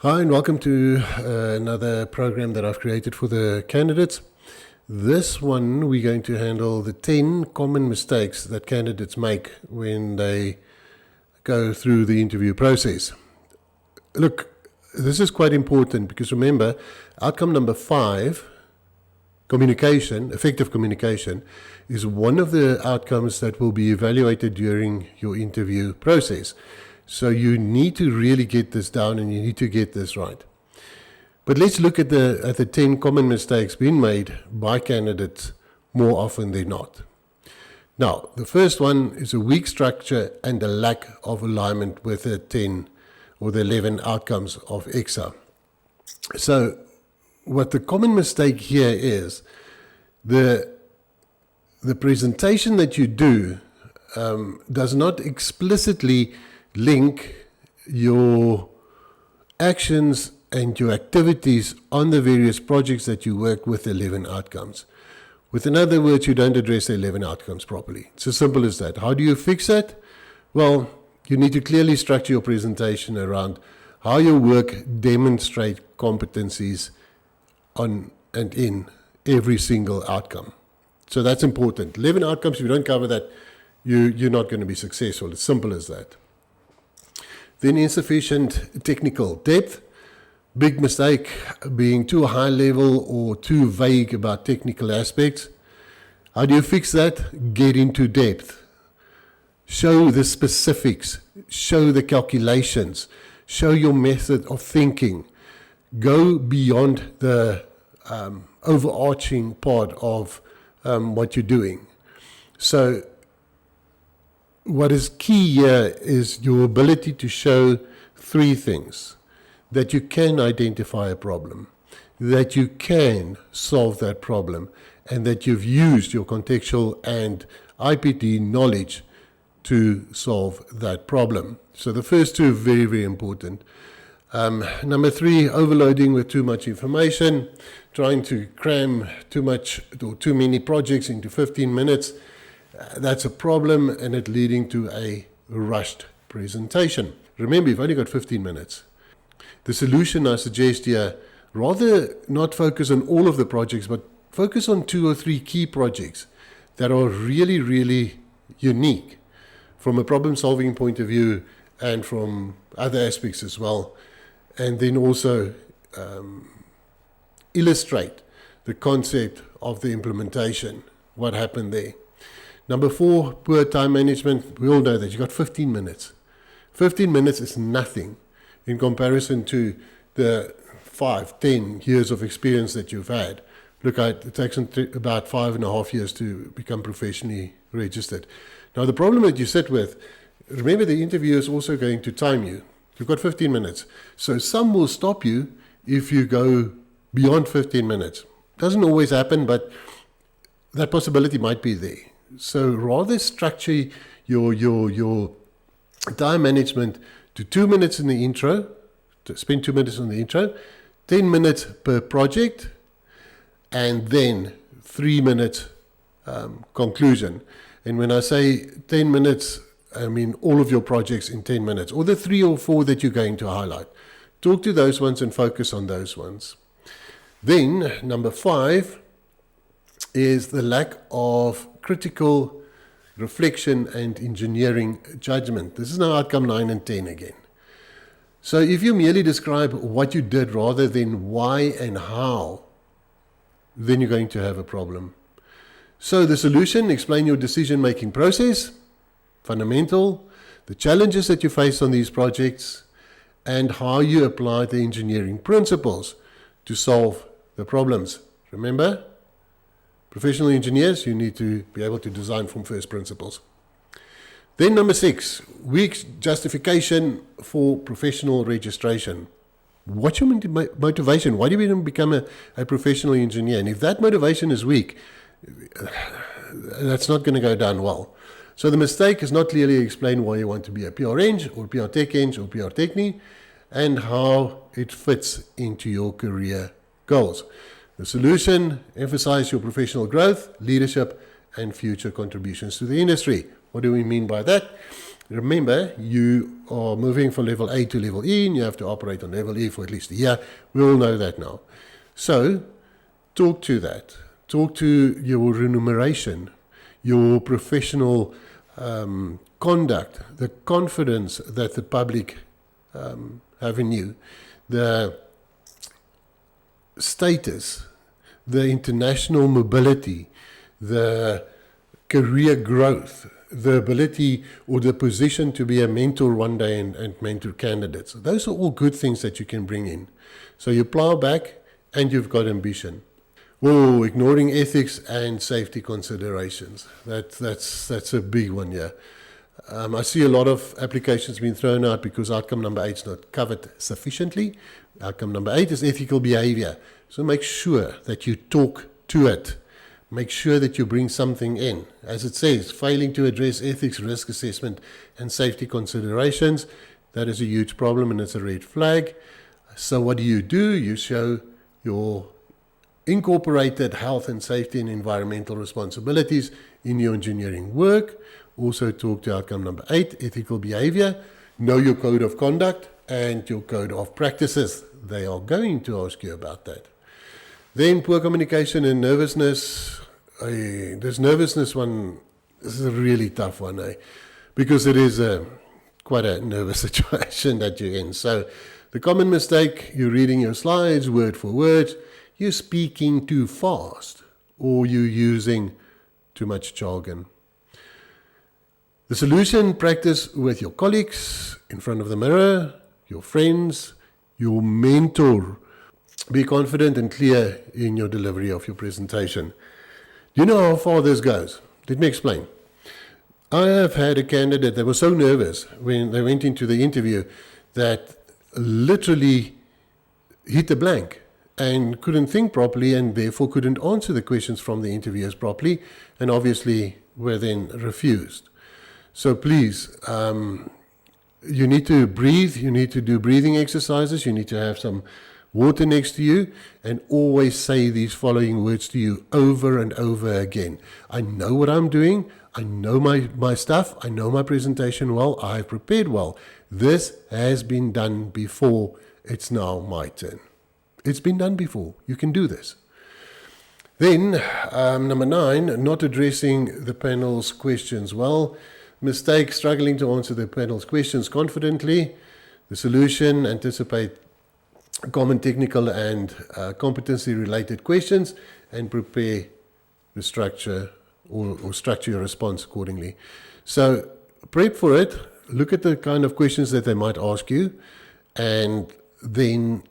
Hi, and welcome to another program that I've created for the candidates. This one, we're going to handle the 10 common mistakes that candidates make when they go through the interview process. Look, this is quite important because remember, outcome number 5, communication, effective communication, is one of the outcomes that will be evaluated during your interview process. So you need to really get this down and you need to get this right. But let's look at the 10 common mistakes being made by candidates more often than not. Now, the first one is a weak structure and a lack of alignment with the 10 or the 11 outcomes of ECSA. So what the common mistake here is, the presentation that you do does not explicitly link your actions and your activities on the various projects that you work with 11 outcomes. With other words, you don't address the 11 outcomes properly. It's as simple as that. How do you fix that? Well, you need to clearly structure your presentation around how your work demonstrates competencies on and in every single outcome. So that's important. 11 outcomes, if you don't cover that, you're not going to be successful. It's simple as that. Then insufficient technical depth. Big mistake, being too high level or too vague about technical aspects. How do you fix that? Get into depth. Show the specifics. Show the calculations. Show your method of thinking. Go beyond the overarching part of what you're doing. So what is key here is your ability to show 3 things. That you can identify a problem, that you can solve that problem, and that you've used your contextual and IPT knowledge to solve that problem. So the first 2 are very, very important. Number 3, overloading with too much information, trying to cram too much or too many projects into 15 minutes. That's a problem, and it leading to a rushed presentation. Remember, you've only got 15 minutes. The solution I suggest here, rather not focus on all of the projects, but focus on 2 or 3 key projects that are really, really unique from a problem-solving point of view and from other aspects as well. And then also illustrate the concept of the implementation, what happened there. Number 4, poor time management. We all know that. You've got 15 minutes. 15 minutes is nothing in comparison to the 5-10 years of experience that you've had. Look, it takes about 5.5 years to become professionally registered. Now, the problem that you sit with, remember the interviewer is also going to time you. You've got 15 minutes. So some will stop you if you go beyond 15 minutes. Doesn't always happen, but that possibility might be there. So rather structure your time management to 2 minutes in the intro, to spend 2 minutes on the intro, 10 minutes per project, and then 3 minutes conclusion. And when I say 10 minutes, I mean all of your projects in 10 minutes, or the 3 or 4 that you're going to highlight. Talk to those ones and focus on those ones. Then, number 5 is the lack of critical reflection and engineering judgment. This is now outcome 9 and 10 again. So if you merely describe what you did rather than why and how, then you're going to have a problem. So the solution, explain your decision-making process, fundamental, the challenges that you face on these projects, and how you apply the engineering principles to solve the problems. Remember, professional engineers, you need to be able to design from first principles. Then number 6, weak justification for professional registration. What's your motivation? Why do you even become a professional engineer? And if that motivation is weak, that's not going to go down well. So the mistake is not clearly explain why you want to be a PR Eng or PR Tech Eng or PR Techni and how it fits into your career goals. The solution, emphasize your professional growth, leadership, and future contributions to the industry. What do we mean by that? Remember, you are moving from level A to level E, and you have to operate on level E for at least a year. We all know that now. So, talk to that. Talk to your remuneration, your professional conduct, the confidence that the public have in you, the status, the international mobility, the career growth, the ability or the position to be a mentor one day and mentor candidates. Those are all good things that you can bring in. So you plow back and you've got ambition. Oh, ignoring ethics and safety considerations. That's a big one here. I see a lot of applications being thrown out because outcome number 8 is not covered sufficiently. Outcome number 8 is ethical behavior. So make sure that you talk to it. Make sure that you bring something in. As it says, failing to address ethics, risk assessment, and safety considerations, that is a huge problem and it's a red flag. So what do? You show your incorporated health and safety and environmental responsibilities in your engineering work. Also talk to outcome number 8, ethical behavior. Know your code of conduct and your code of practices. They are going to ask you about that. Then poor communication and nervousness. This nervousness one, this is a really tough one, because it is quite a nervous situation that you're in. So the common mistake, you're reading your slides word for word, you're speaking too fast, or you're using too much jargon. The solution, practice with your colleagues, in front of the mirror, your friends, your mentor. Be confident and clear in your delivery of your presentation. Do you know how far this goes? Let me explain. I have had a candidate that was so nervous when they went into the interview that literally hit a blank and couldn't think properly and therefore couldn't answer the questions from the interviewers properly and obviously were then refused. So please, you need to breathe, you need to do breathing exercises, you need to have some water next to you, and always say these following words to you over and over again. I know what I'm doing. I know my stuff. I know my presentation well. I've prepared well. This has been done before. It's now my turn. It's been done before. You can do this. Then, number 9, not addressing the panel's questions well. Mistake, struggling to answer the panel's questions confidently. The solution, anticipate common technical and competency-related questions and prepare the structure or structure your response accordingly. So prep for it, look at the kind of questions that they might ask you, and then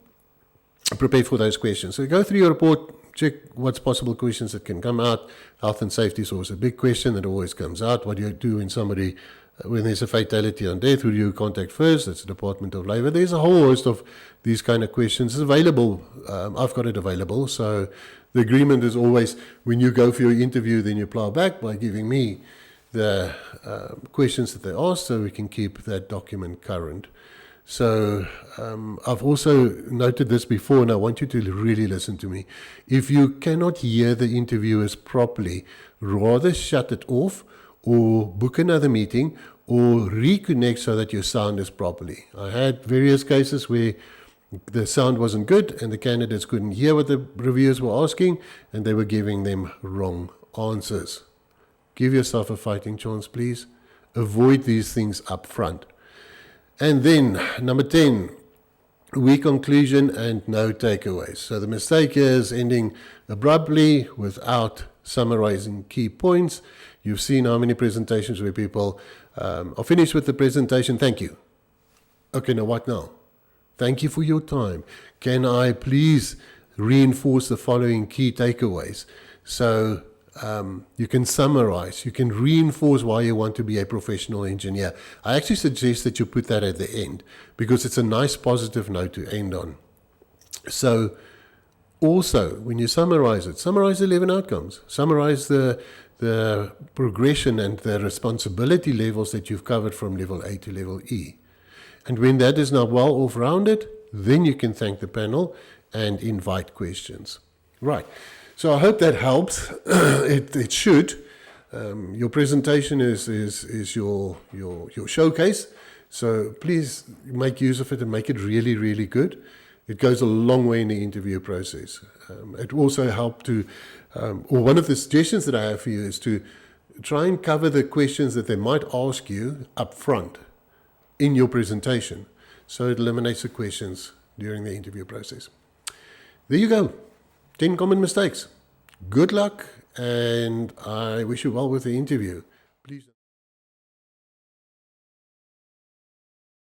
prepare for those questions. So go through your report, check what's possible questions that can come out. Health and safety is always a big question that always comes out. What do you do when there's a fatality on death? Who do you contact first? That's the Department of Labor. There's a whole host of these kind of questions. It's available. I've got it available. So the agreement is always, when you go for your interview, then you plow back by giving me the questions that they ask so we can keep that document current. So I've also noted this before, and I want you to really listen to me. If you cannot hear the interviewers properly, rather shut it off or book another meeting or reconnect so that your sound is properly. I had various cases where the sound wasn't good and the candidates couldn't hear what the reviewers were asking and they were giving them wrong answers. Give yourself a fighting chance, please. Avoid these things up front. And then, number 10, weak conclusion and no takeaways. So the mistake is ending abruptly without summarizing key points. You've seen how many presentations where people are finished with the presentation. Thank you. Okay, now what now? Thank you for your time. Can I please reinforce the following key takeaways? So you can summarize, you can reinforce why you want to be a professional engineer. I actually suggest that you put that at the end because it's a nice positive note to end on. So also, when you summarize it, summarize the 11 outcomes. Summarize the progression and the responsibility levels that you've covered from level A to level E. And when that is now well off-rounded, then you can thank the panel and invite questions. Right. So I hope that helps. It should. Your presentation is your showcase, so please make use of it and make it really, really good. It goes a long way in the interview process. It will also help to, or one of the suggestions that I have for you is to try and cover the questions that they might ask you up front in your presentation, so it eliminates the questions during the interview process. There you go, 10 common mistakes. Good luck, and I wish you well with the interview.